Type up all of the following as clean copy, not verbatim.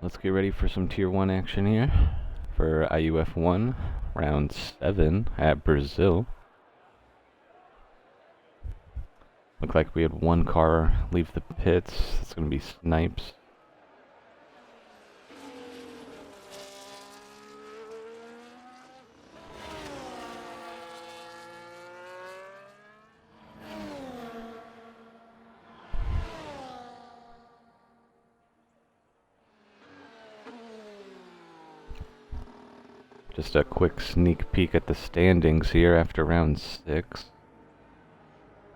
Let's get ready for some Tier 1 action here for IUF1, round 7 at Brazil. Looked like we had one car leave the pits. It's going to be Snipes. Just a quick sneak peek at the standings here after round 6.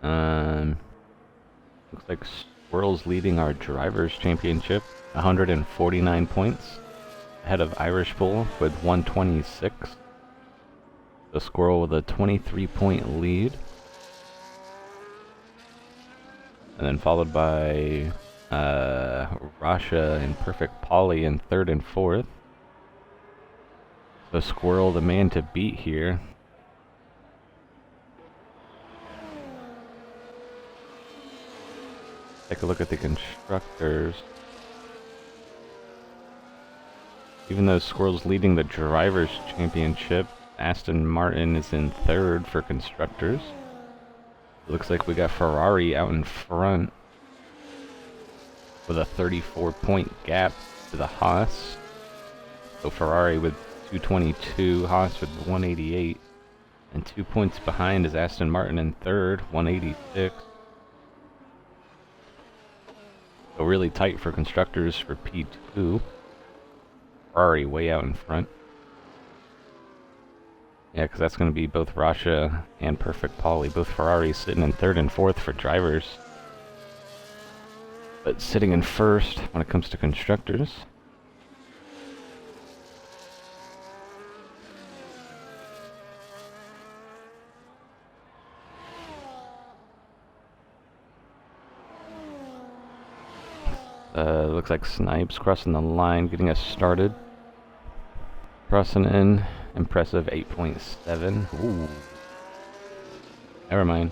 Looks like Squirrel's leading our Drivers' Championship, 149 points, ahead of Irish Bull with 126. The Squirrel with a 23-point lead. And then followed by Rasha and Perfect Polly in 3rd and 4th. So Squirrel, the man to beat here. Take a look at the constructors. Even though Squirrel's leading the Drivers' Championship, Aston Martin is in 3rd for constructors. It looks like we got Ferrari out in front with a 34-point gap to the Haas. So Ferrari with 222, Haas with 188, and 2 points behind is Aston Martin in 3rd, 186. So really tight for constructors for P2. Ferrari way out in front. Yeah, because that's going to be both Rasha and Perfect Polly. Both Ferraris sitting in 3rd and 4th for drivers. But sitting in 1st when it comes to constructors. Looks like Snipes crossing the line, getting us started. Crossing in, impressive 8.7. Ooh. Never mind.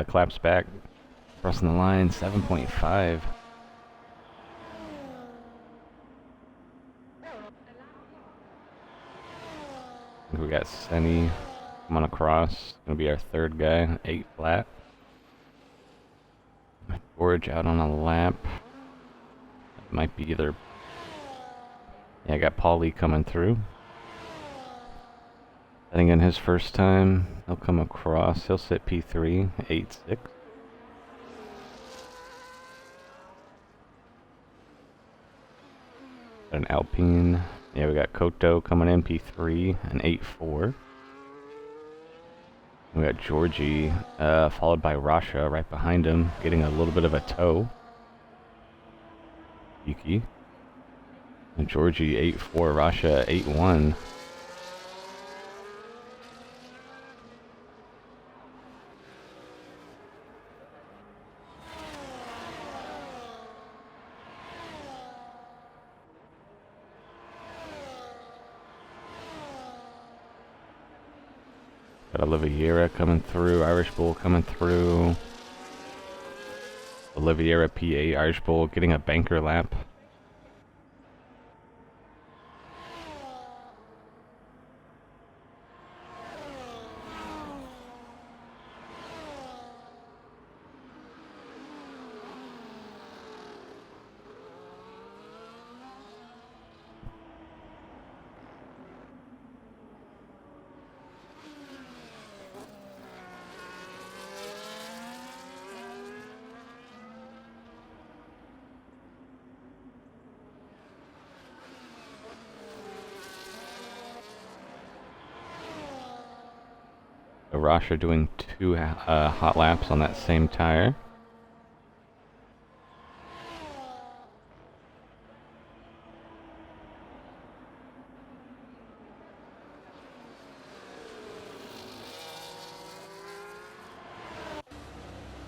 Claps back. Crossing the line, 7.5. I think we got Senny coming across. Gonna be our 3rd guy, 8 flat. George out on a lap. It might be either. Yeah, I got Polly coming through. Setting in his first time. He'll come across. He'll sit P3, 8-6. Got an Alpine. Yeah, we got Koto coming in P3, an 8-4. We got Georgie, followed by Rasha right behind him, getting a little bit of a tow. Yuki. And Georgie 8-4, Rasha 8-1. Got Oliveira coming through, Irish Bull coming through. Oliveira P8, Irish Bull getting a banker lap. Rasha doing 2 hot laps on that same tire.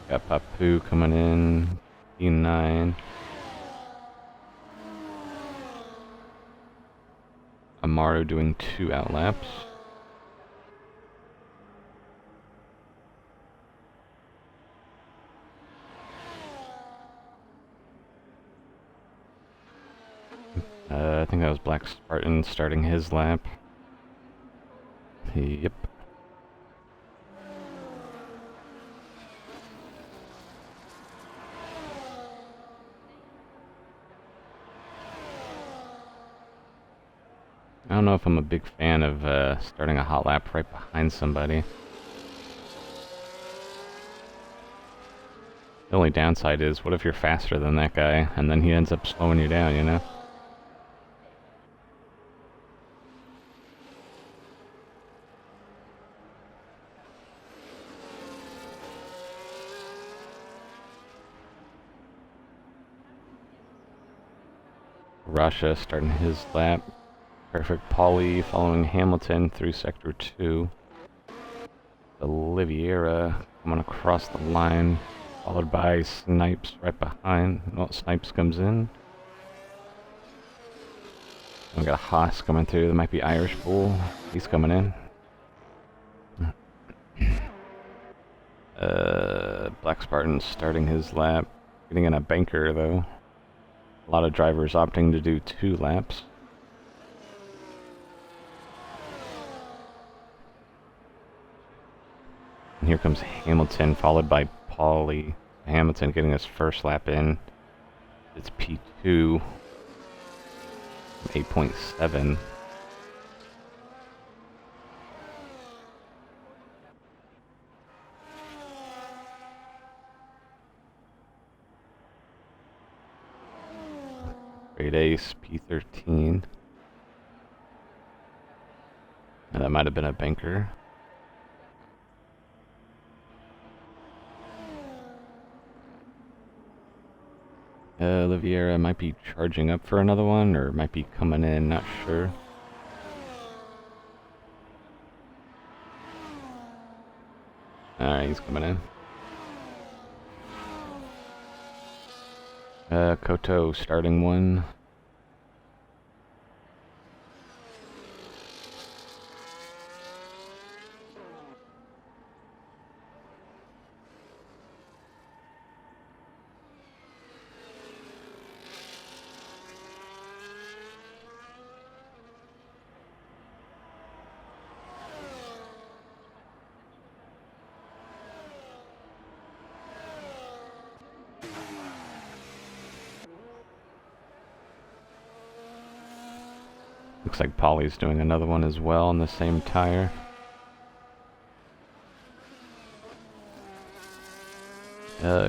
Got Papu coming in, P9. Amaru doing 2 out laps. I think that was Black Spartan starting his lap. Yep. I don't know if I'm a big fan of starting a hot lap right behind somebody. The only downside is, what if you're faster than that guy, and then he ends up slowing you down, you know? Russia starting his lap. Perfect Pauly following Hamilton through Sector 2. Oliveira coming across the line, followed by Snipes right behind. Well, Snipes comes in. We got a Haas coming through. That might be Irish Bull. He's coming in. Black Spartan starting his lap. Getting in a banker though. A lot of drivers opting to do 2 laps. And here comes Hamilton, followed by Pauly. Hamilton getting his first lap in. It's P2. 8.7. Great Ace, P13. And that might have been a banker. Oliveira might be charging up for another one, or might be coming in, not sure. Alright, he's coming in. Koto starting one. Looks like Pauly's doing another one as well on the same tire.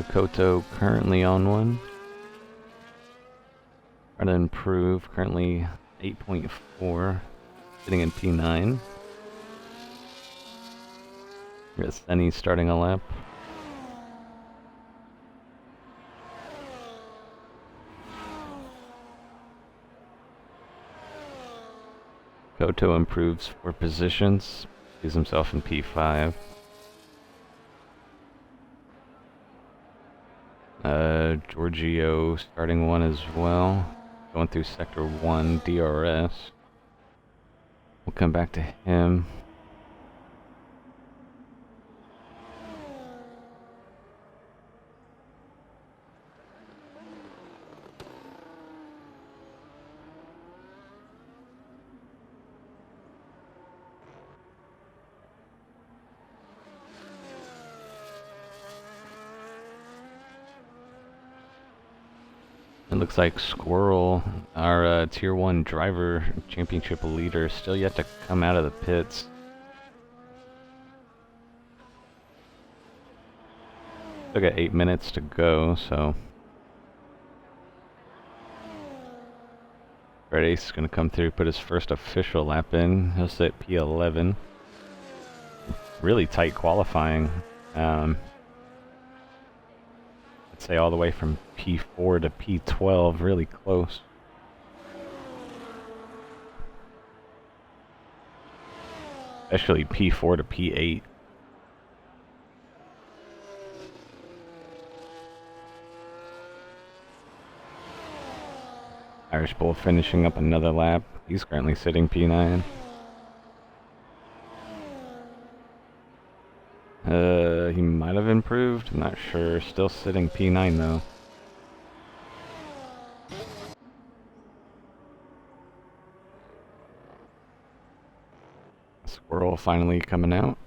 Koto currently on one. Trying to improve, currently 8.4, sitting in P9. We got Senny starting a lap. Koto improves 4 positions, sees himself in P5. Giorgio starting one as well, going through Sector 1 DRS. We'll come back to him. It looks like Squirrel, our Tier 1 driver championship leader, still yet to come out of the pits. Still got 8 minutes to go, so... Red Ace is going to come through, put his first official lap in. He'll sit P11. Really tight qualifying. I'd say all the way from P4 to P12, really close. Especially P4 to P8. Irish Bull finishing up another lap. He's currently sitting P9. He might have improved, I'm not sure. Still sitting P9 though. Squirrel finally coming out.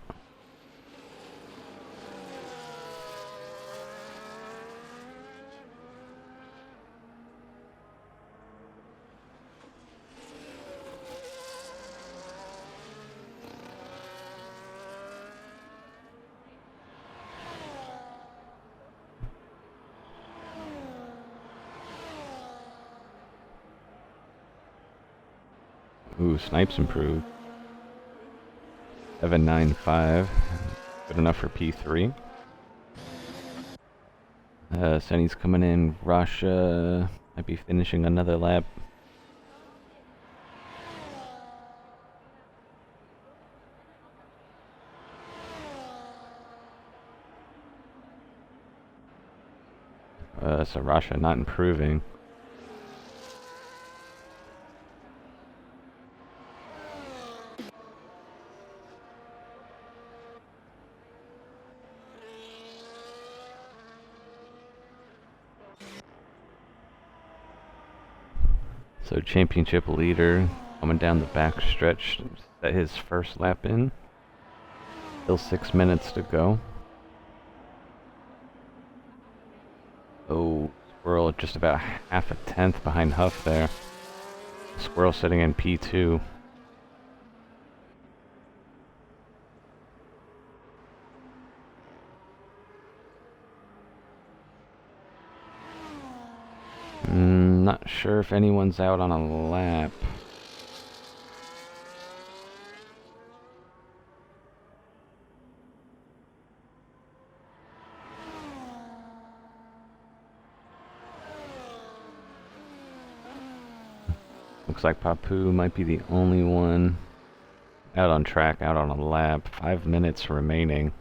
Ooh, Snipes improved. 795. Good enough for P3. Senny's coming in. Russia might be finishing another lap. So Russia not improving. So championship leader coming down the back stretch, set his first lap in. Still 6 minutes to go. Oh, Squirrel just about half a tenth behind Huff there. Squirrel sitting in P2. Not sure if anyone's out on a lap. Looks like Papu might be the only one out on track, out on a lap. 5 minutes remaining.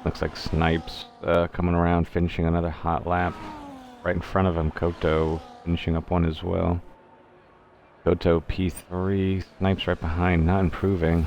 Looks like Snipes coming around, finishing another hot lap. Right in front of him, Koto finishing up one as well. Koto P3, Snipes right behind, not improving.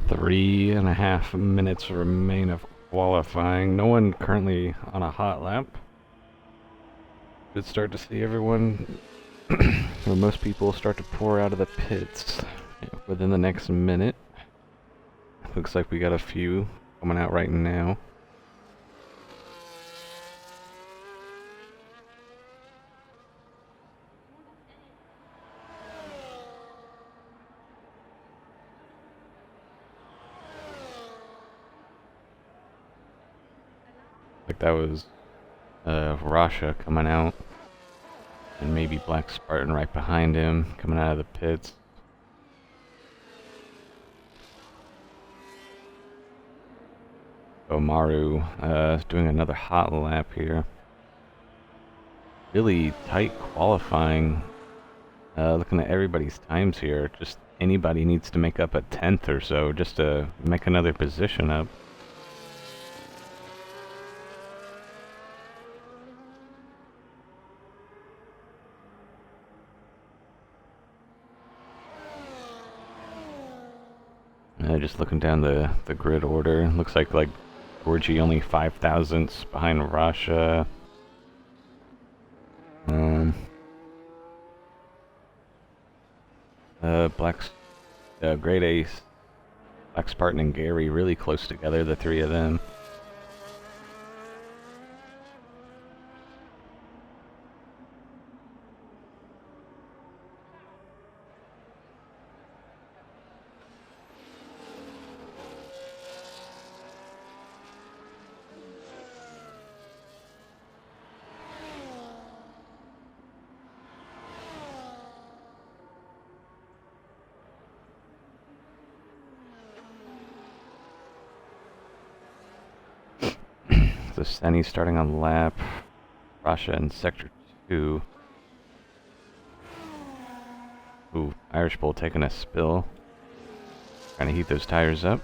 Three and a half minutes remain of qualifying. No one currently on a hot lap. Should start to see everyone, or most people, start to pour out of the pits within the next minute. Looks like we got a few coming out right now. Like that was Rasha coming out, and maybe Black Spartan right behind him, coming out of the pits. Omaru doing another hot lap here. Really tight qualifying. Looking at everybody's times here, just anybody needs to make up a tenth or so just to make another position up. Just looking down the grid order, looks like Georgie only 5 thousandths behind Russia. Black's Great Ace, Black Spartan and Gary really close together, the three of them. So Senny starting on lap, Russia in sector 2. Ooh, Irish Bull taking a spill. Trying to heat those tires up.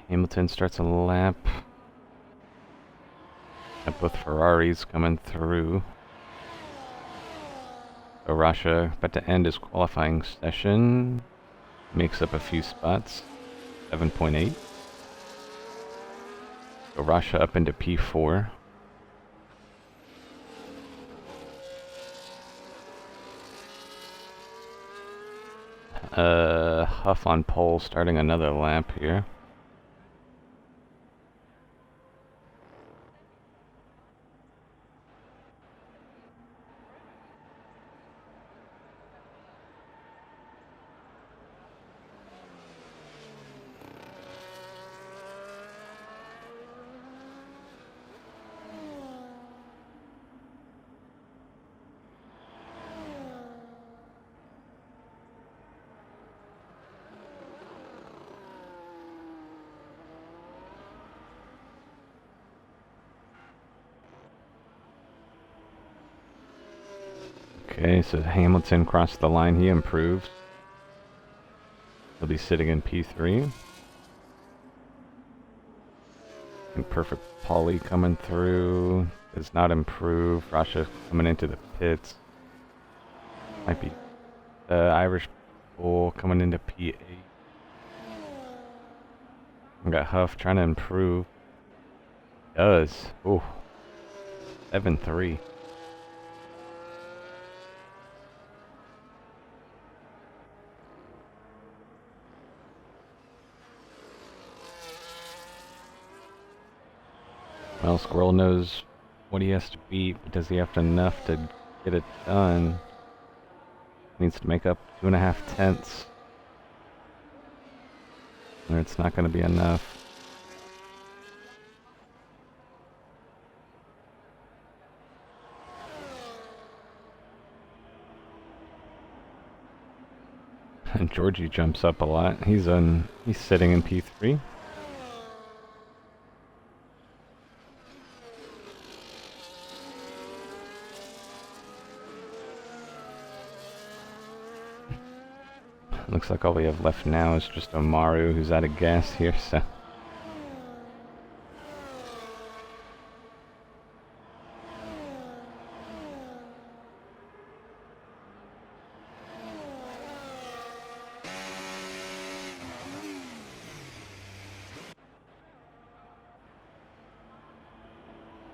Hamilton starts a lap. Got both Ferraris coming through. So Russia about to end his qualifying session. Makes up a few spots. 7.8. So Russia up into P4. Huff on pole starting another lap here. Okay, so Hamilton crossed the line, he improved. He'll be sitting in P3. And Perfect Polly coming through. Does not improve. Russia coming into the pits. Might be Irish Bull coming into P8. We got Huff trying to improve. Does. Ooh. 7-3. Well, Squirrel knows what he has to beat, but does he have enough to get it done? Needs to make up 2.5 tenths. Or it's not going to be enough. And Georgie jumps up a lot. He's sitting in P3. Looks like all we have left now is just Omaru, who's out of gas here, so...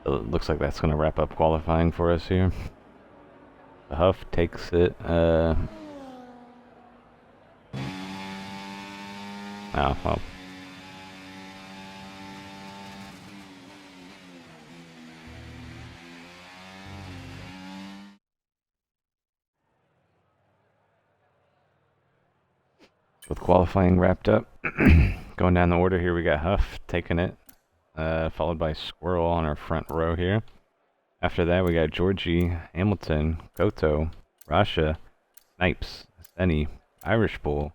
It looks like that's going to wrap up qualifying for us here. The Huff takes it, Oh, well. With qualifying wrapped up, going down the order here, we got Huff taking it, followed by Squirrel on our front row here. After that, we got Georgie, Hamilton, Koto, Rasha, Snipes, Senny, Irish Bull,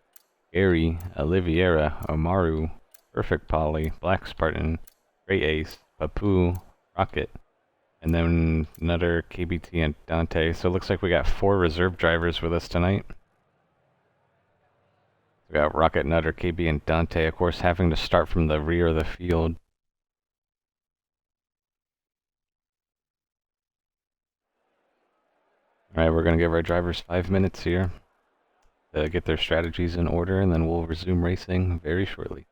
Gary, Oliveira, Omaru, Perfect Polly, Black Spartan, Grey Ace, Papu, Rocket, and then another KBT and Dante. So it looks like we got 4 reserve drivers with us tonight. We got Rocket, Nutter, KB, and Dante, of course, having to start from the rear of the field. Alright, we're gonna give our drivers 5 minutes here to get their strategies in order, and then we'll resume racing very shortly.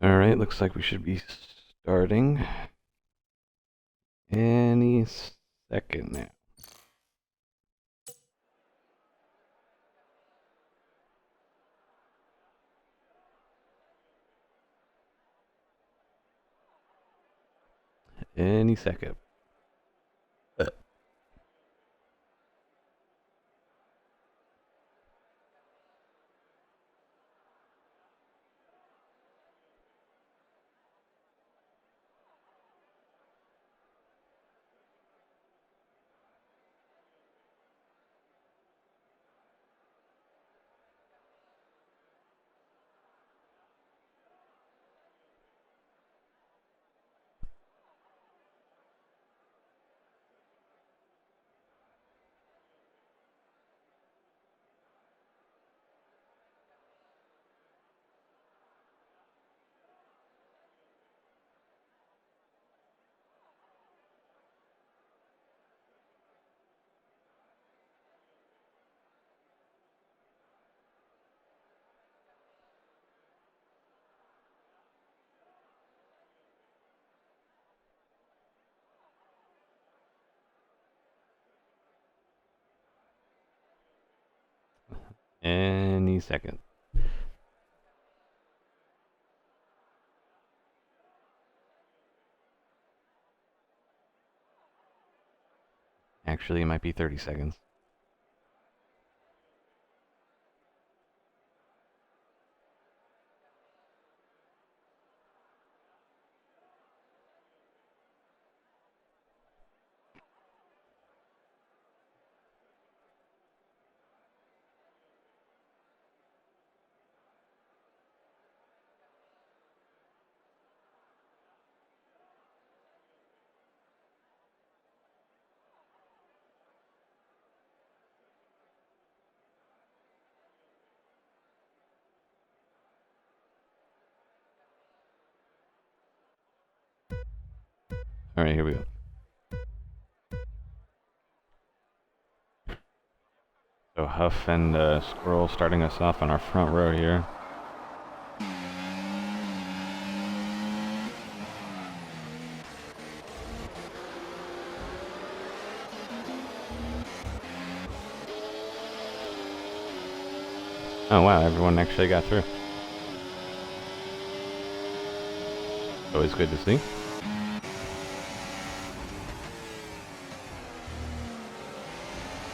Alright, looks like we should be starting any second now. Any second. any second. Actually, it might be 30 seconds. Alright, here we go. So Huff and Squirrel starting us off on our front row here. Oh wow, everyone actually got through. Always good to see.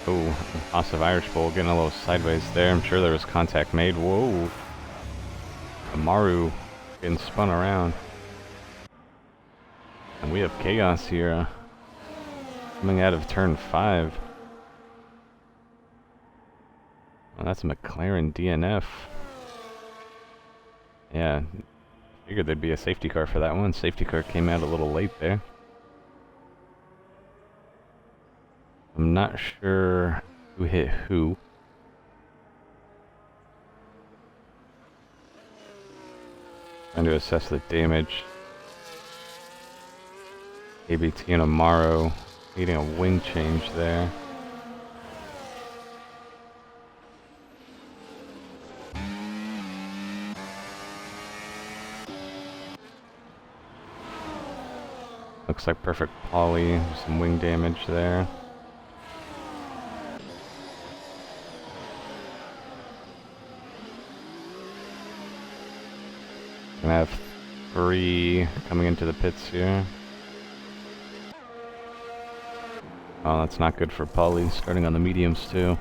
Oh, Passive Irish Bull getting a little sideways there. I'm sure there was contact made. Whoa. Amaru getting spun around. And we have Chaos here coming out of turn 5. Well, that's a McLaren DNF. Yeah, figured there'd be a safety car for that one. Safety car came out a little late there. I'm not sure who hit who. Trying to assess the damage. ABT and Amaro needing a wing change there. Looks like perfect poly, some wing damage there. Gonna have 3 coming into the pits here. Oh, that's not good for poly, starting on the mediums too.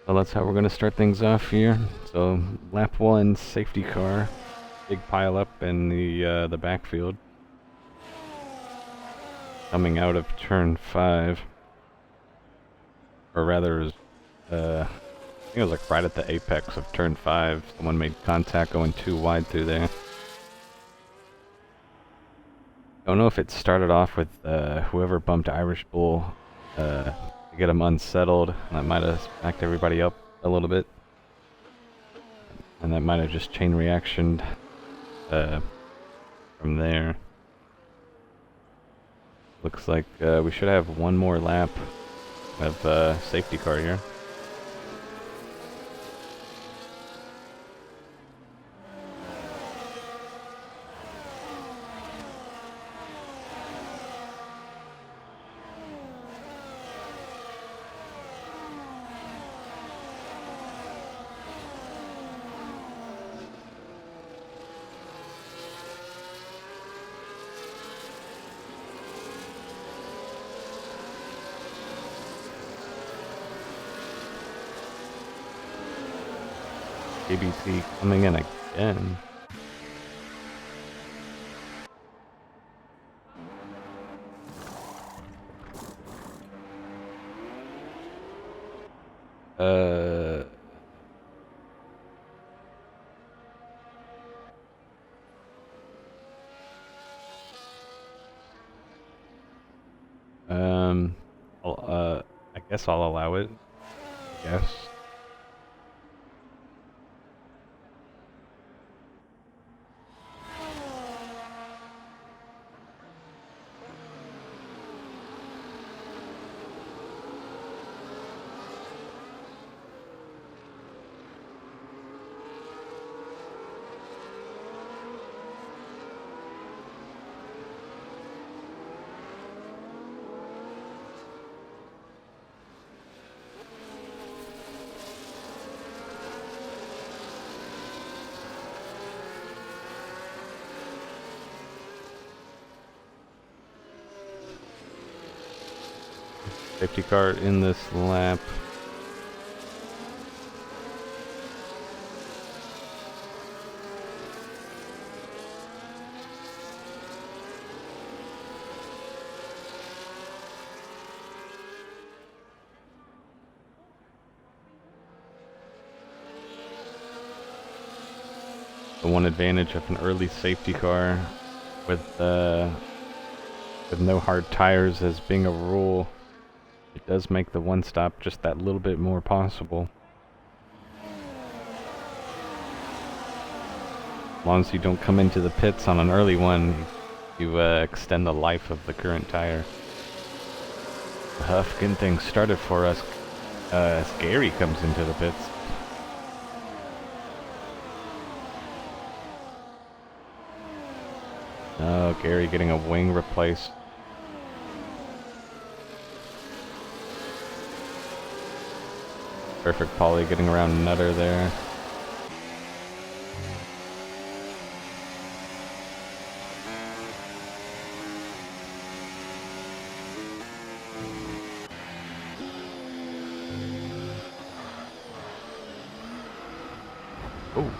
So that's how we're going to start things off here. So lap 1, safety car, big pile up in the backfield. Coming out of turn 5, or rather, I think it was like right at the apex of turn 5. Someone made contact going too wide through there. Don't know if it started off with whoever bumped Irish Bull to get him unsettled. That might have backed everybody up a little bit. And that might have just chain reactioned from there. Looks like we should have one more lap of safety car here. ABT coming in again. I guess I'll allow it. I guess. Safety car in this lap. The one advantage of an early safety car with no hard tires as being a rule, it does make the one stop just that little bit more possible. As long as you don't come into the pits on an early one, you extend the life of the current tire. Huff getting things started for us as Gary comes into the pits. Oh, Gary getting a wing replaced. Perfect poly getting around Nutter there. Oh.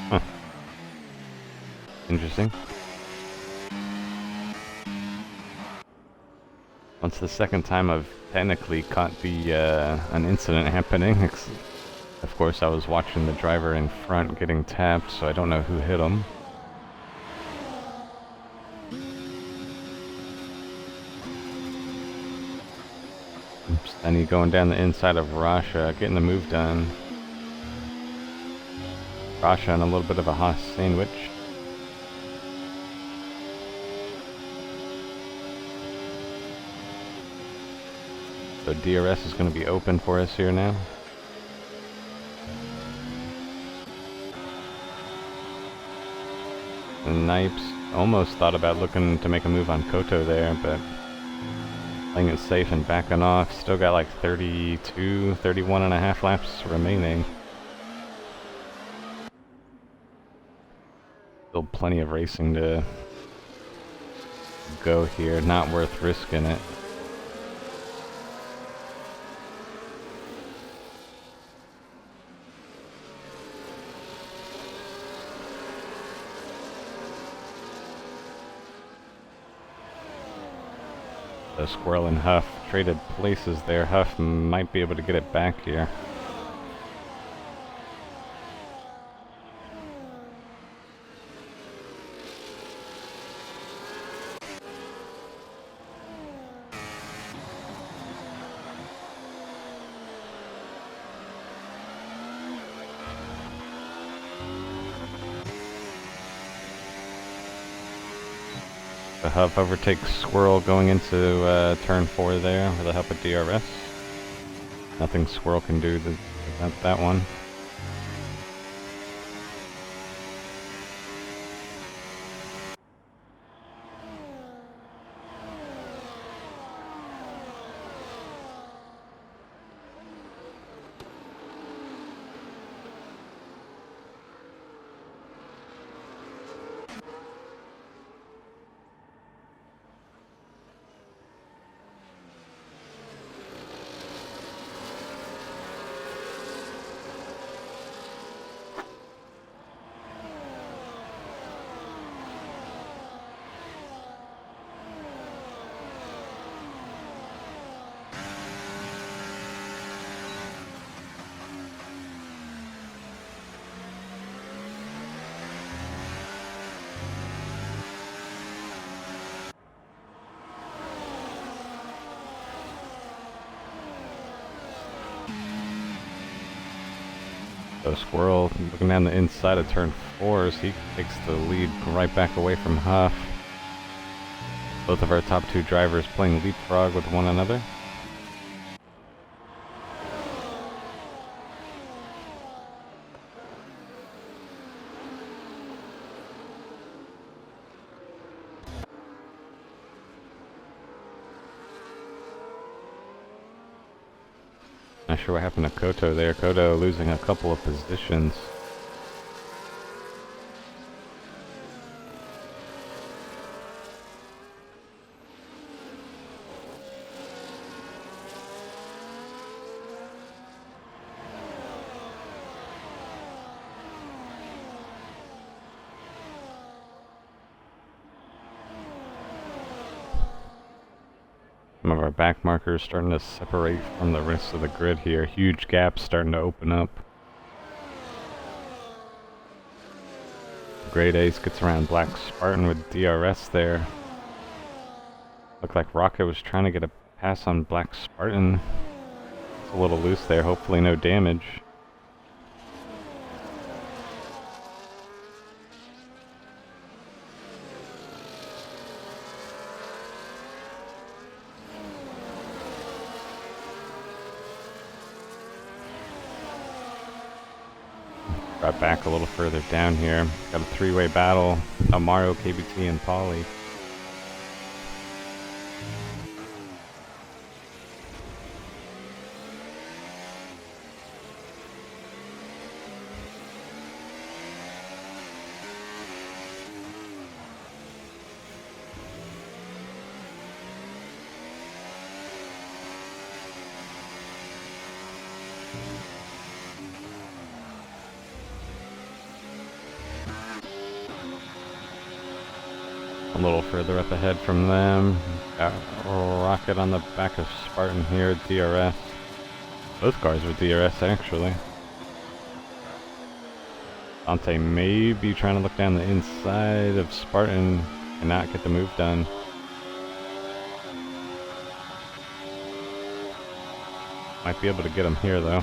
Huh. Interesting. Once the second time I've technically caught an incident happening. Of course, I was watching the driver in front getting tapped, so I don't know who hit him. Then he going down the inside of Rasha, getting the move done. Rasha and a little bit of a Haas sandwich. So DRS is going to be open for us here now. And Nipes almost thought about looking to make a move on Koto there, but playing it safe and backing off. Still got like 31 and a half laps remaining. Still plenty of racing to go here. Not worth risking it. So Squirrel and Huff traded places there. Huff might be able to get it back here. The Huff overtakes Squirrel going into turn 4 there with the help of DRS. Nothing Squirrel can do to prevent that one. So Squirrel looking down the inside of turn 4 as he takes the lead right back away from Huff. Both of our top 2 drivers playing leapfrog with one another. Not sure what happened to Koto there. Koto losing a couple of positions. of our back markers starting to separate from the rest of the grid here. Huge gaps starting to open up. Great Ace gets around Black Spartan with DRS there. Looked like Rocket was trying to get a pass on Black Spartan. It's a little loose there, hopefully no damage. Got back a little further down here. Got a three-way battle. Mario, KBT, and Polly. A little further up ahead from them. Got Rocket on the back of Spartan here, DRS. Both cars with DRS actually. Dante may be trying to look down the inside of Spartan and not get the move done. Might be able to get him here though.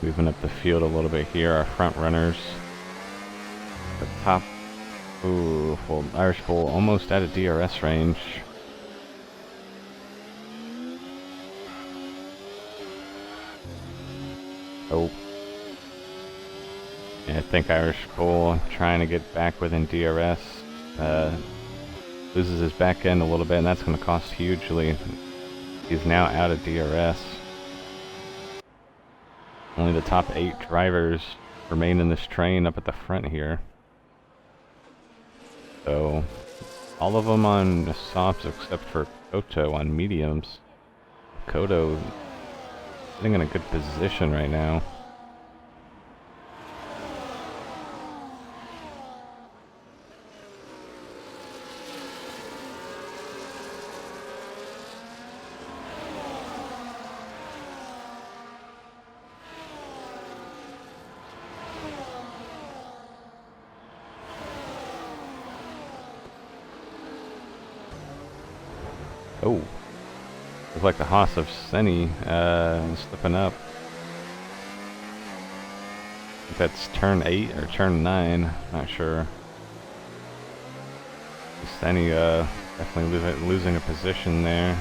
Moving up the field a little bit here, our front runners. The top, ooh, full Irish Bull almost out of DRS range. Oh. Yeah, I think Irish Bull trying to get back within DRS. Loses his back end a little bit, and that's going to cost hugely. He's now out of DRS. Only the top 8 drivers remain in this train up at the front here. So, all of them on softs except for Koto on mediums. Koto sitting in a good position right now. Oh, looks like the Haas of Senni slipping up. I think that's turn 8 or turn 9, not sure. Senni definitely losing a position there.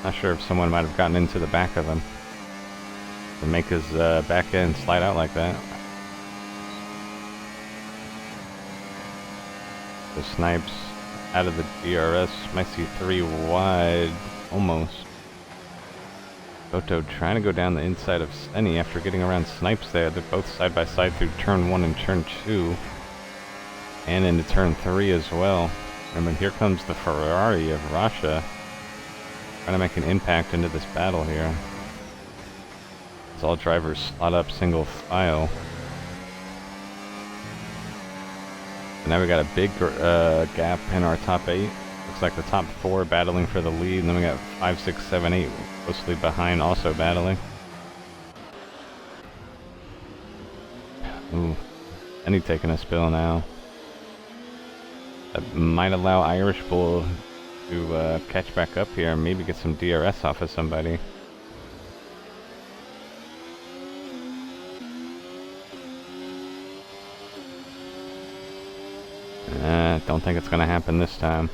Not sure if someone might have gotten into the back of him to make his back end slide out like that. The Snipes out of the DRS, might see 3 wide, almost. Koto trying to go down the inside of Senni after getting around Snipes there. They're both side by side through turn 1 and turn 2. And into turn 3 as well. And then here comes the Ferrari of Russia. Trying to make an impact into this battle here. As all drivers slot up single file. And now we got a big gap in our top 8. Looks like the top 4 battling for the lead. And then we got 5, 6, 7, 8 closely behind also battling. Ooh. And he's taking a spill now. That might allow Irish Bull to catch back up here and maybe get some DRS off of somebody. Don't think it's going to happen this time.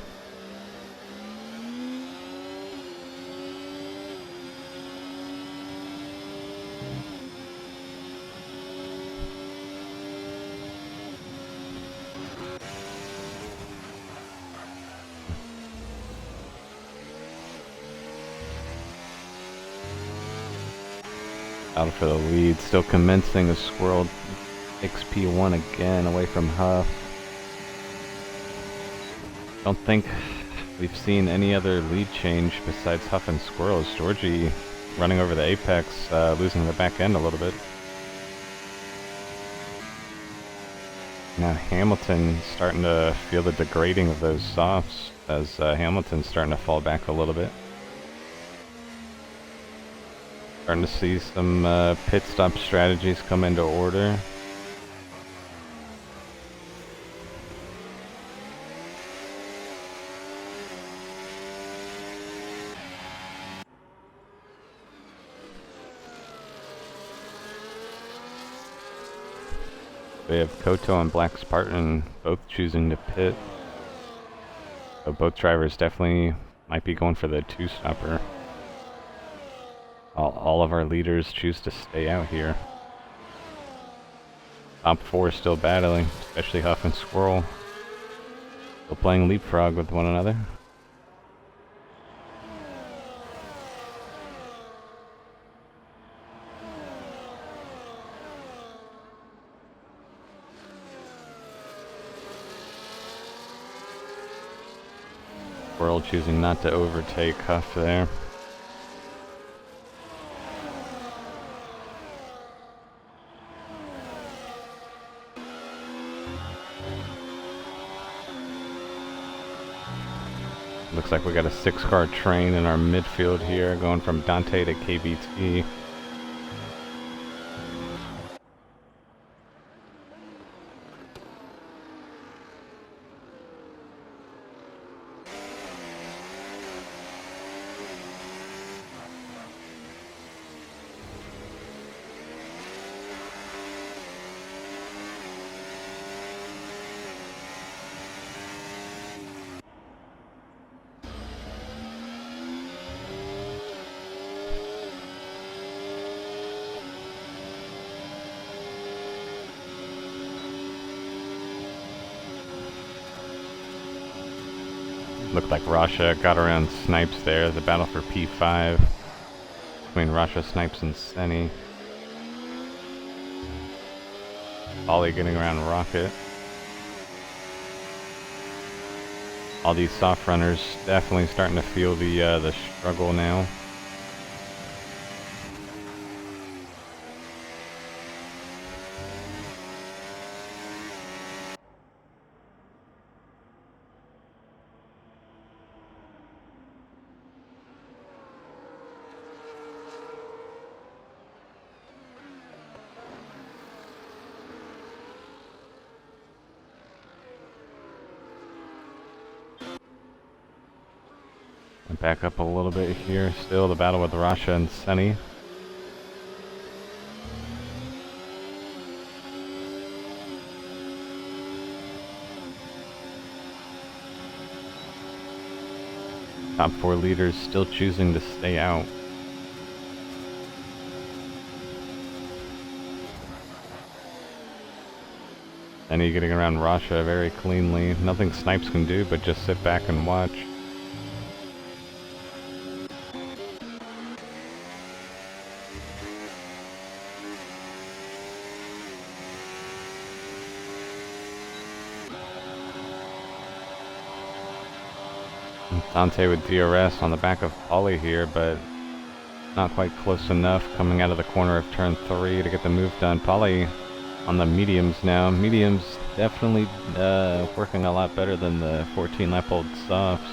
Out for the lead, still commencing a Squirrel XP1 again away from Huff. Don't think we've seen any other lead change besides Huff and Squirrels. Georgie running over the apex, losing the back end a little bit. Now Hamilton starting to feel the degrading of those softs as Hamilton's starting to fall back a little bit. Starting to see some pit stop strategies come into order. We have Koto and Black Spartan both choosing to pit. So both drivers definitely might be going for the two-stopper. All of our leaders choose to stay out here. Top 4 still battling, especially Huff and Squirrel. Still playing leapfrog with one another. Squirrel choosing not to overtake Huff there. Looks like we got a 6-car train in our midfield here, going from Dante to KBT. Looked like Rasha got around Snipes there. The battle for P5 between Rasha, Snipes, and Senny. Ollie getting around Rocket. All these soft runners definitely starting to feel the struggle now. Back up a little bit here. Still the battle with Rasha and Senny. Top 4 leaders still choosing to stay out. Senny getting around Rasha very cleanly. Nothing Snipes can do but just sit back and watch. Dante with DRS on the back of Ollie here, but not quite close enough. Coming out of the corner of turn 3 to get the move done. Polly on the mediums now. Mediums definitely working a lot better than the 14-lap-old softs.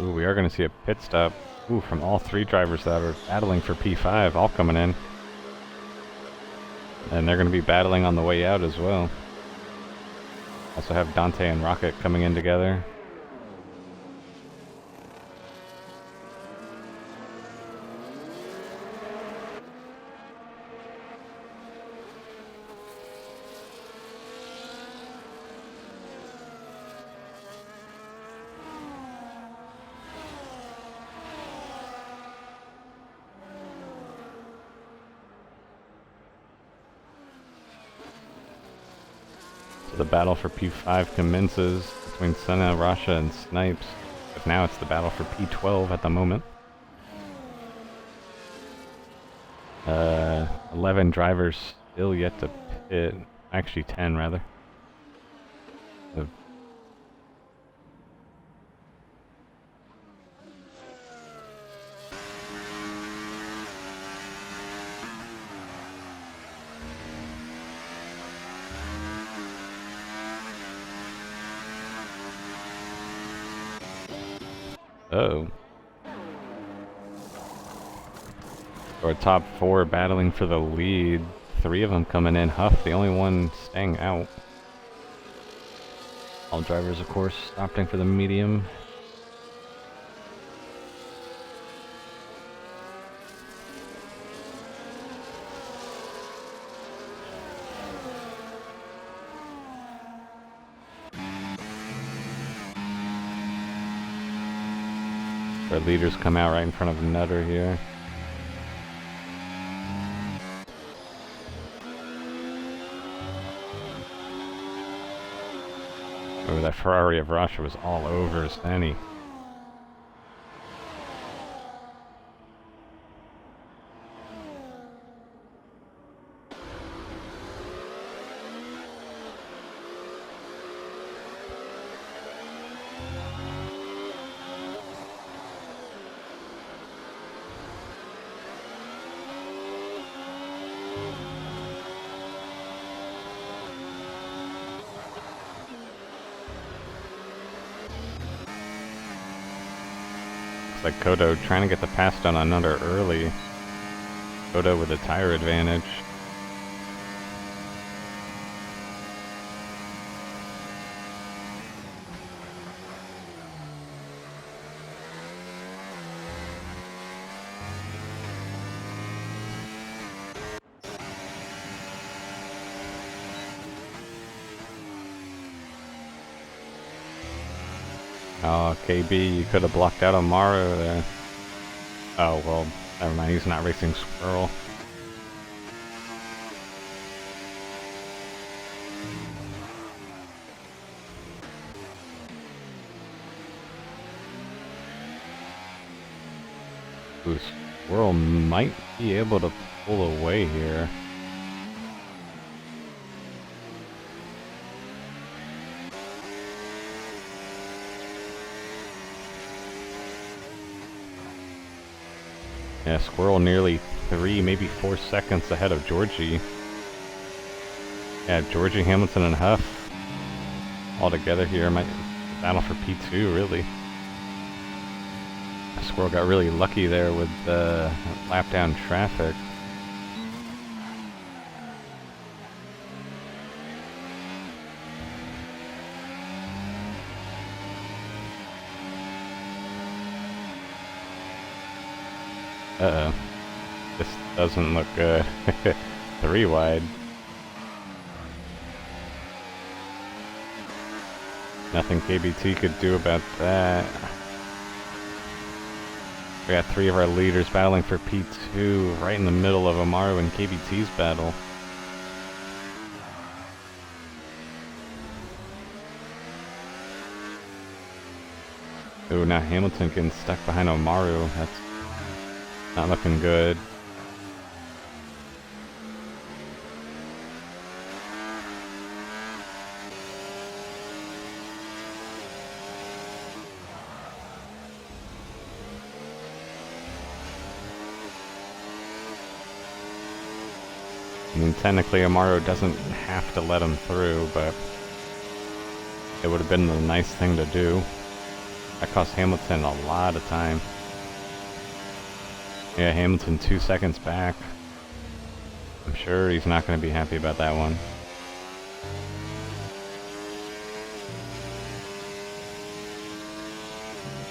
Ooh, we are going to see a pit stop. Ooh, from all 3 drivers that are battling for P5, all coming in. And they're going to be battling on the way out as well. Also have Dante and Rocket coming in together. the battle for P5 commences between Senna, Rasha, and Snipes. But now it's the battle for P12 at the moment. 11 drivers still yet to pit. Actually 10 rather. Uh-oh. Our top 4 battling for the lead. 3 of them coming in. Huff, the only one staying out. All drivers, of course, opting for the medium. Our leaders come out right in front of Nutter here. Oh, that Ferrari of Rasha was all over Stanny. Like Kodo trying to get the pass done on Nutter early. Kodo with a tire advantage. Oh, KB, you could have blocked out Amaru there. Oh, well, never mind, he's not racing Squirrel. Ooh, Squirrel might be able to pull away here. Yeah, Squirrel nearly 3, maybe 4 seconds ahead of Georgie. Yeah, Georgie, Hamilton, and Huff all together here. Might battle for P2, really. Squirrel got really lucky there with the lap down traffic. Uh-oh. This doesn't look good. 3 wide. Nothing KBT could do about that. We got 3 of our leaders battling for P2 right in the middle of Amaru and KBT's battle. Ooh, now Hamilton getting stuck behind Amaru. That's not looking good. I mean, technically Amaru doesn't have to let him through, but it would have been the nice thing to do. That cost Hamilton a lot of time. Yeah, Hamilton 2 seconds back. I'm sure he's not going to be happy about that one.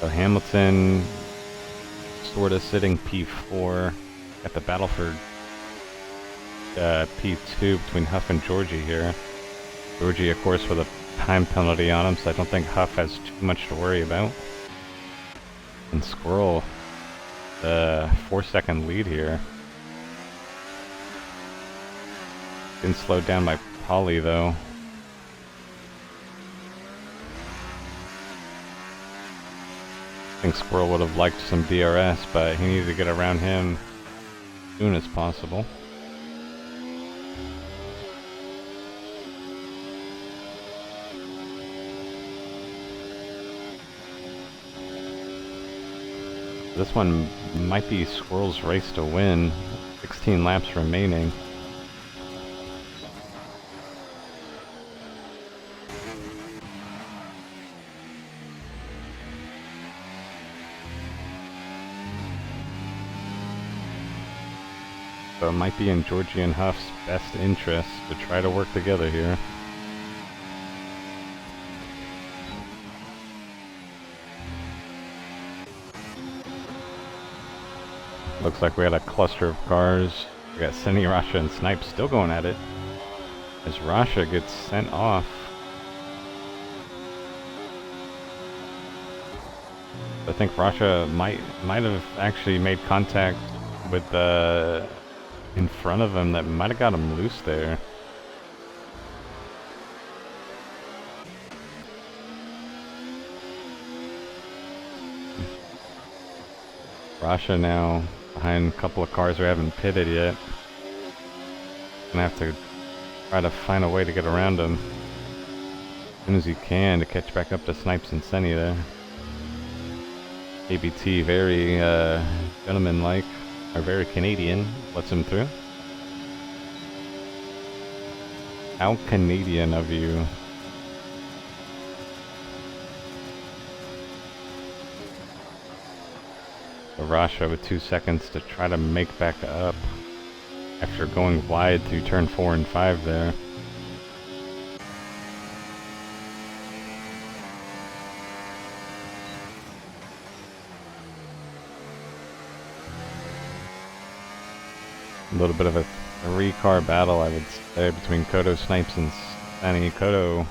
So Hamilton sort of sitting P4. Got the battle for P2 between Huff and Georgie here. Georgie, of course, with a time penalty on him, so I don't think Huff has too much to worry about. And Squirrel, the 4-second lead here. Getting slowed down by Polly, though. I think Squirrel would have liked some DRS, but he needed to get around him as soon as possible. This one might be Squirrel's race to win. 16 laps remaining. So it might be in Georgie and Huff's best interest to try to work together here. Looks like we had a cluster of cars. We got Senny, Rasha, and Snipe still going at it as Rasha gets sent off. I think Rasha might have actually made contact with the in front of him that might have got him loose there. Rasha now behind a couple of cars who haven't pitted yet. Gonna have to try to find a way to get around him as soon as he can to catch back up to Snipes and Senny there. ABT very gentleman-like, or very Canadian, lets him through. How Canadian of you. Rasha with 2 seconds to try to make back up after going wide through turn 4 and 5 there. A little bit of a 3-car battle, I would say, between Kodo, Snipes, and Senny. Kodo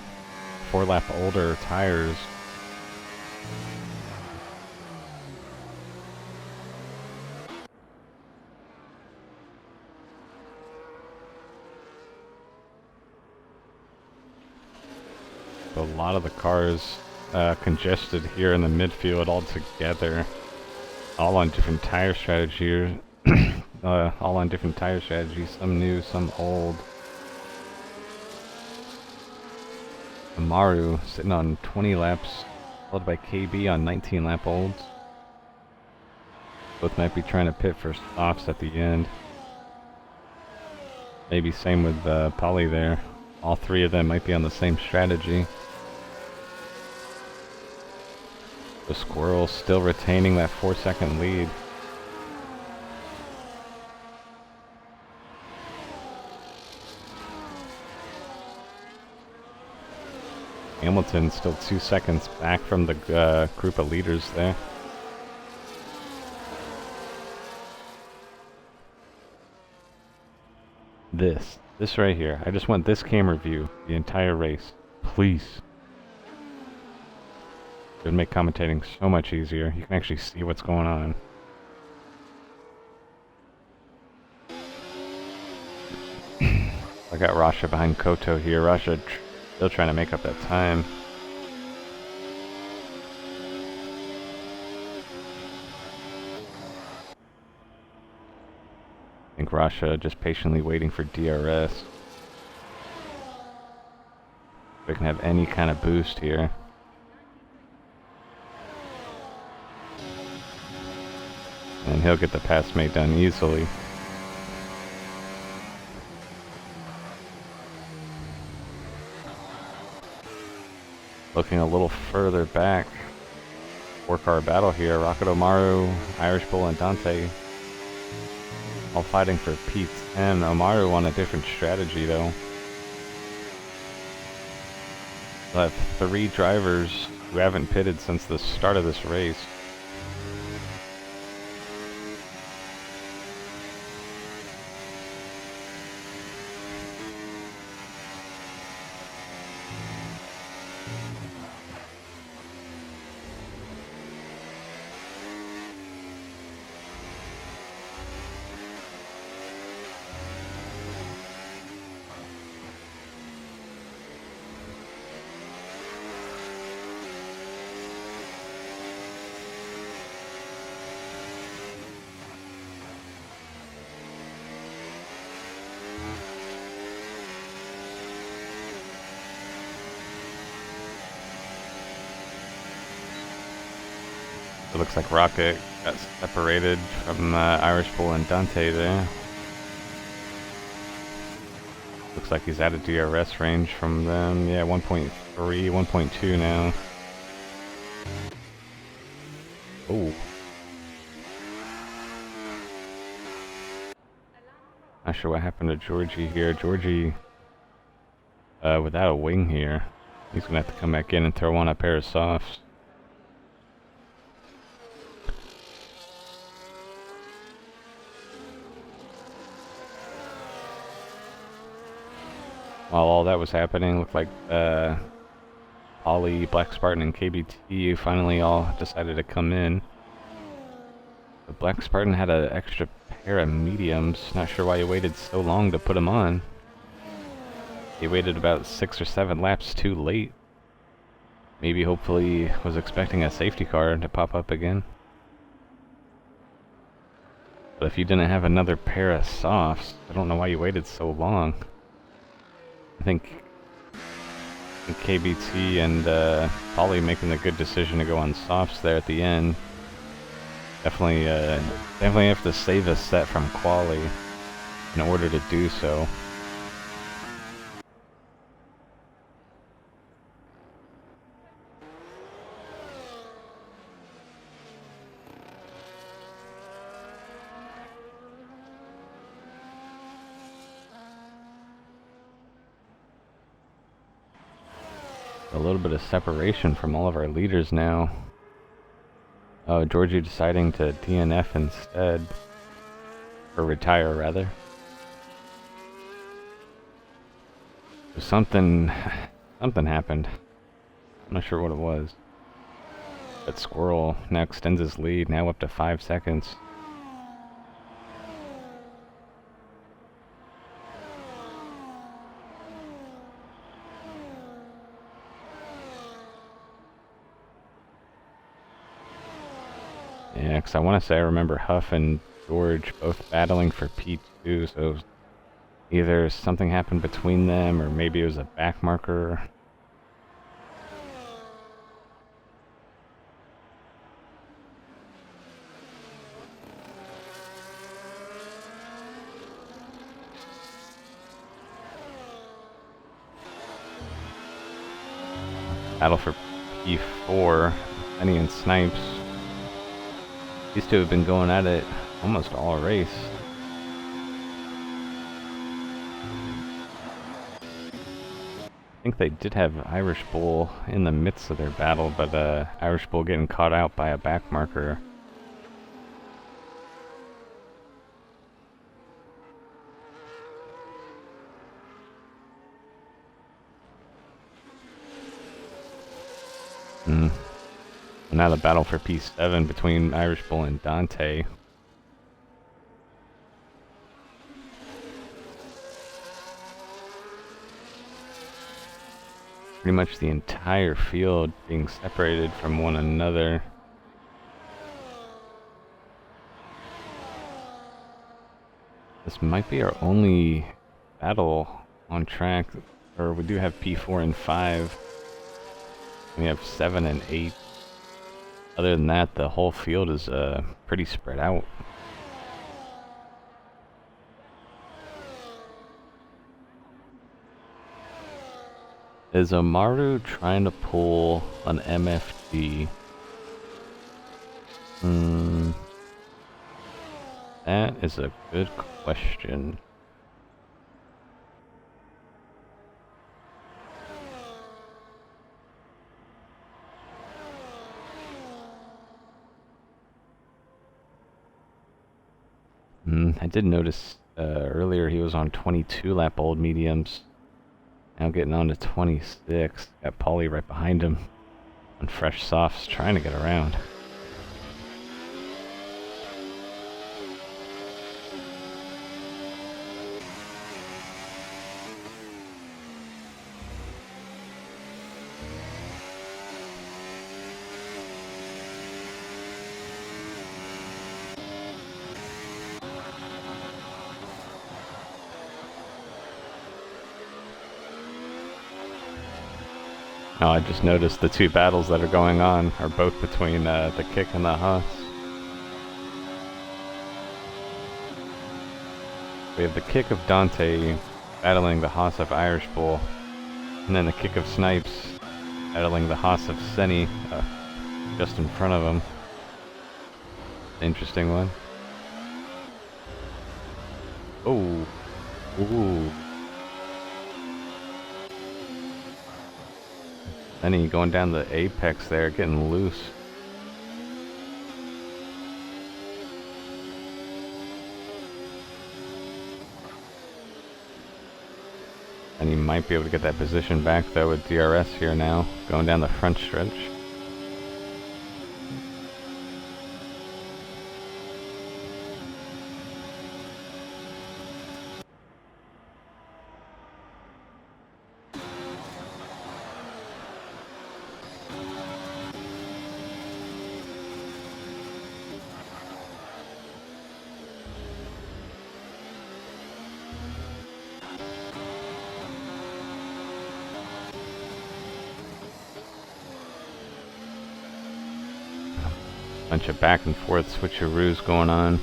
4-lap older tires. A lot of the cars congested here in the midfield all together, all on different tire strategies. All on different tire strategies, some new, some old. Amaru sitting on 20 laps, followed by KB on 19 lap olds. Both might be trying to pit for softs at the end. Maybe same with Polly there. All three of them might be on the same strategy. The Squirrel still retaining that 4-second lead. Hamilton still 2 seconds back from the group of leaders there. This right here. I just want this camera view the entire race. Please. It would make commentating so much easier. You can actually see what's going on. I got Rasha behind Koto here. Rasha still trying to make up that time. I think Rasha just patiently waiting for DRS. They can have any kind of boost here. And he'll get the pass mate done easily. Looking a little further back. 4-car battle here. Rocket Omaru, Irish Bull, and Dante all fighting for P10. Omaru on a different strategy though. We'll have 3 drivers who haven't pitted since the start of this race. It looks like Rocket got separated from Irish Bull and Dante there. Looks like he's out of DRS range from them. Yeah, 1.3, 1.2 now. Oh. Not sure what happened to Georgie here. Georgie, without a wing here. He's gonna have to come back in and throw on a pair of softs. While all that was happening, looked like Ollie, Black Spartan, and KBT finally all decided to come in. The Black Spartan had an extra pair of mediums. Not sure why he waited so long to put them on. He waited about 6 or 7 laps too late. Maybe hopefully was expecting a safety car to pop up again. But if you didn't have another pair of softs, I don't know why you waited so long. I think KBT and Polly making the good decision to go on softs there at the end. Definitely have to save a set from quali in order to do so. A little bit of separation from all of our leaders now. Oh, Georgie deciding to DNF instead. Or retire, rather. Something happened. I'm not sure what it was. But Squirrel now extends his lead, now up to 5 seconds. Yeah, because I want to say I remember Huff and George both battling for P2, so either something happened between them, or maybe it was a back marker. Battle for P4, Penny and Snipes. These two have been going at it almost all race. I think they did have Irish Bull in the midst of their battle, but Irish Bull getting caught out by a back marker. Now the battle for P7 between Irish Bull and Dante. Pretty much the entire field being separated from one another. This might be our only battle on track, or we do have P4 and 5. We have 7 and 8. Other than that, the whole field is pretty spread out. Is Amaru trying to pull an MFG? That is a good question. I did notice earlier he was on 22 lap old mediums. Now getting on to 26. Got Paulie right behind him on fresh softs, trying to get around. Oh, I just noticed the two battles that are going on are both between the kick and the Haas. We have the kick of Dante battling the Haas of Irish Bull, and then the kick of Snipes battling the Haas of Senny just in front of him. Interesting one. Oh, ooh. Senny going down the apex there, getting loose. And he might be able to get that position back though with DRS here now, going down the front stretch. Bunch of back and forth switcheroos going on.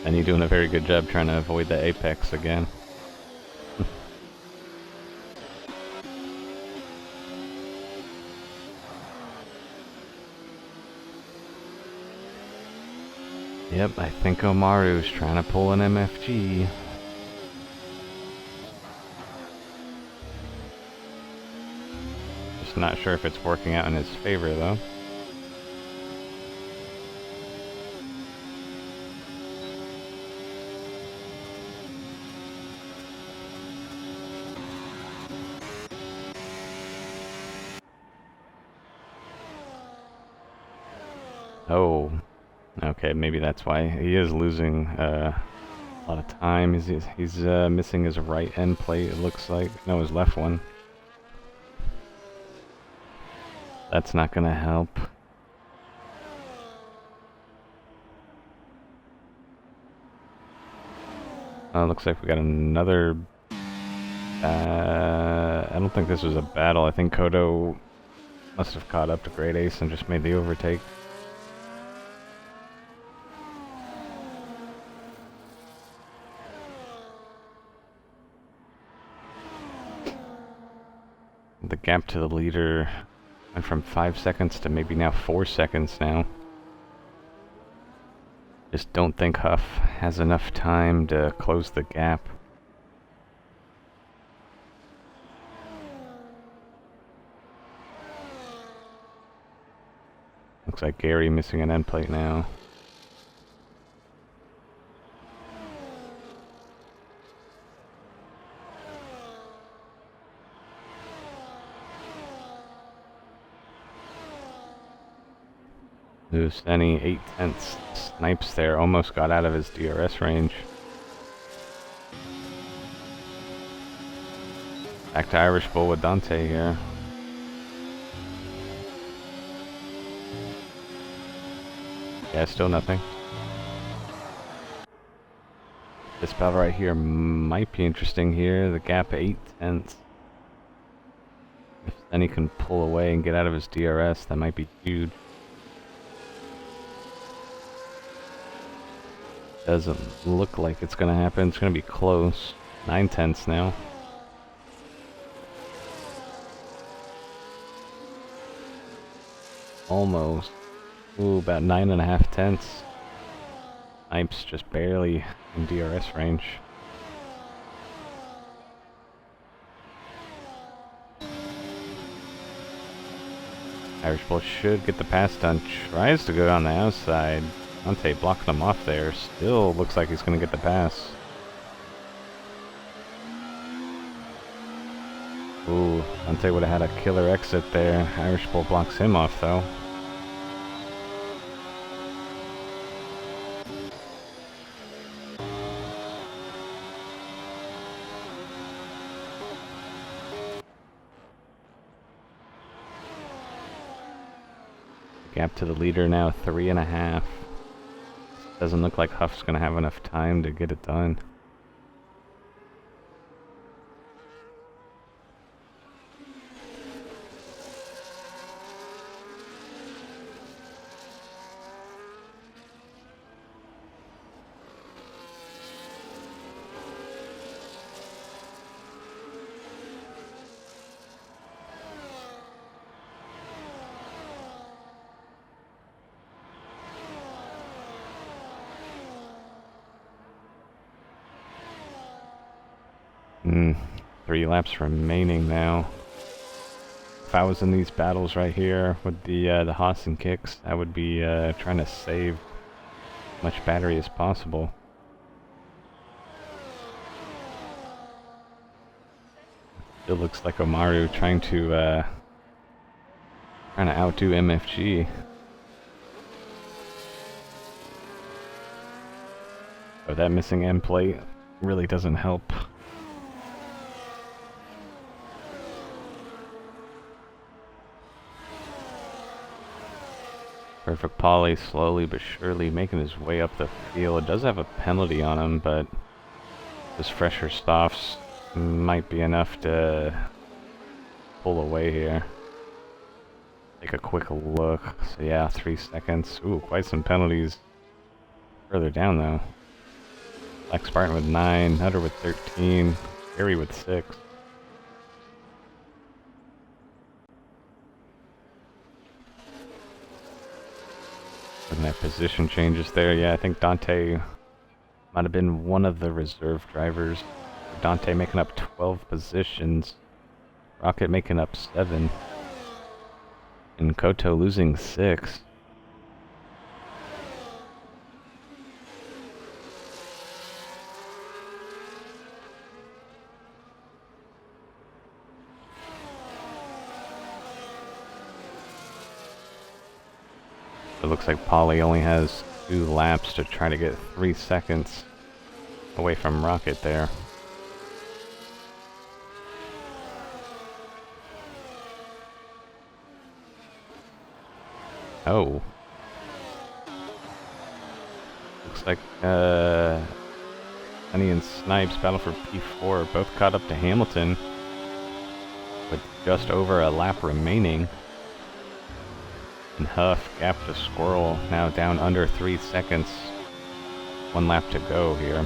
And he's doing a very good job trying to avoid the apex again. Yep, I think Omaru's trying to pull an MFG. Just not sure if it's working out in his favor though. Oh, okay, maybe that's why he is losing a lot of time. He's missing his right end plate, it looks like. No, his left one. That's not gonna help. Looks like we got another... I don't think this was a battle. I think Kodo must have caught up to Great Ace and just made the overtake. The gap to the leader went from 5 seconds to maybe now 4 seconds now. Just don't think Huff has enough time to close the gap. Looks like Gary missing an end plate now. There's any 8/10 Snipes there, almost got out of his DRS range. Back to Irish Bull with Dante here. Yeah, still nothing. This battle right here might be interesting here. The gap 8/10. If any can pull away and get out of his DRS, that might be huge. Doesn't look like it's gonna happen. It's gonna be close. 9/10 now. Almost. Ooh, about 9.5/10. Snipes just barely in DRS range. Irish Bull should get the pass done. Tries to go on the outside. Dante blocked them off there. Still looks like he's going to get the pass. Ooh, Dante would have had a killer exit there. Irish Bull blocks him off though. Gap to the leader now 3.5. Doesn't look like Huff's gonna have enough time to get it done. Hmm, 3 laps remaining now. If I was in these battles right here with the Haas and kicks, I would be trying to save as much battery as possible. It looks like Omaru trying to outdo MFG. Oh, that missing end plate really doesn't help. Perfect Polly slowly but surely making his way up the field. It does have a penalty on him, but his fresher stops might be enough to pull away here. Take a quick look. So yeah, 3 seconds. Ooh, quite some penalties further down though. Black Spartan with 9, Nutter with 13, Harry with 6. Looking at position changes there. Yeah, I think Dante might have been one of the reserve drivers. Dante making up 12 positions. Rocket making up 7. And Koto losing 6. It looks like Polly only has 2 laps to try to get 3 seconds away from Rocket there. Oh. Looks like Honey and Snipes battle for P4, both caught up to Hamilton with just over a lap remaining. And Huff gapped to Squirrel, now down under 3 seconds. 1 lap to go here.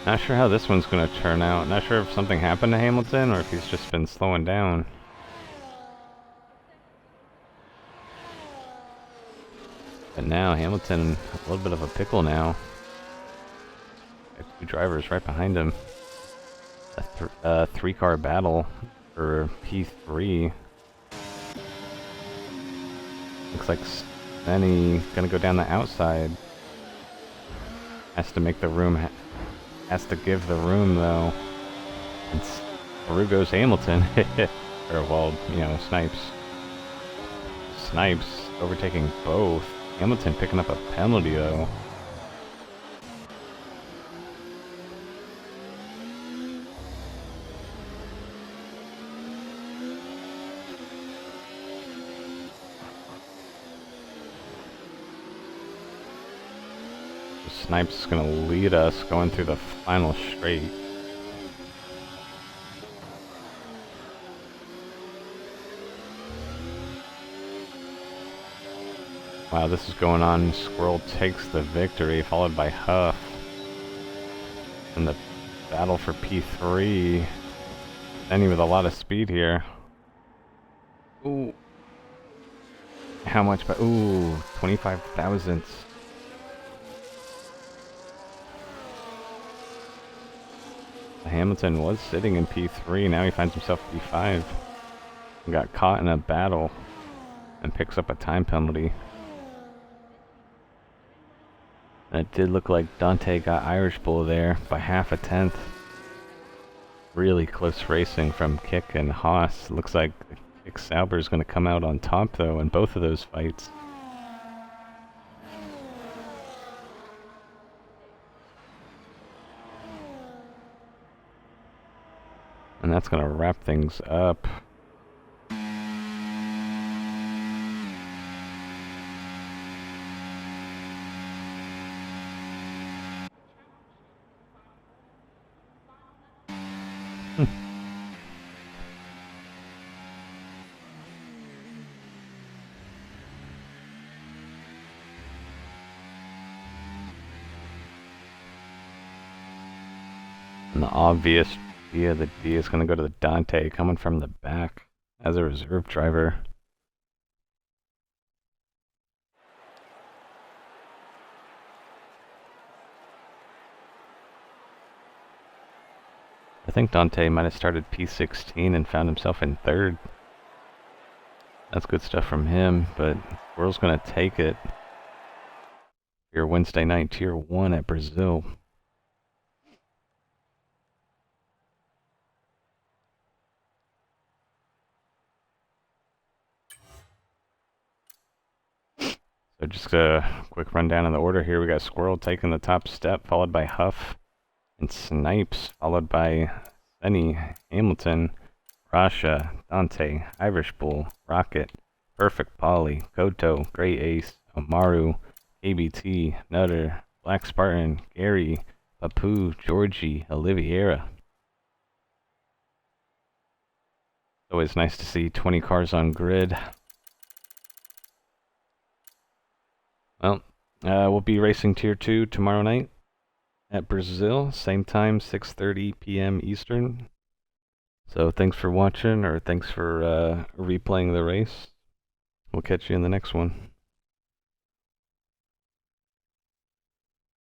Not sure how this one's going to turn out. Not sure if something happened to Hamilton or if he's just been slowing down. But now Hamilton, a little bit of a pickle now. Got 2 drivers right behind him. A 3-car battle for P3. Looks like Spenny gonna go down the outside. Has to make the room, has to give the room though. And through goes Hamilton. Or well, you know, Snipes. Snipes overtaking both. Hamilton picking up a penalty though. Snipes is going to lead us going through the final straight. Wow, this is going on. Squirrel takes the victory, followed by Huff. And the battle for P3. Ending with a lot of speed here. Ooh. How much? But ooh, 25 thousandths. Hamilton was sitting in P3, now he finds himself P5. And got caught in a battle and picks up a time penalty. And it did look like Dante got Irish Bull there by half a tenth. Really close racing from Kick and Haas. Looks like Kick Sauber is going to come out on top though in both of those fights. And that's going to wrap things up. And the obvious via the D is going to go to the Dante coming from the back as a reserve driver. I think Dante might have started P16 and found himself in third. That's good stuff from him, but Squirrel's going to take it. Your Wednesday night Tier 1 at Brazil. So just a quick rundown on the order here. We got Squirrel taking the top step, followed by Huff and Snipes, followed by Senny, Hamilton, Rasha, Dante, Irish Bull, Rocket, Perfect Polly, Koto, Grey Ace, Amaru, KBT, Nutter, Black Spartan, Gary, Papu, Georgie, Oliveira. It's always nice to see 20 cars on grid. Well, we'll be racing Tier 2 tomorrow night at Brazil, same time, 6:30 p.m. Eastern. So thanks for watching, or thanks for replaying the race. We'll catch you in the next one.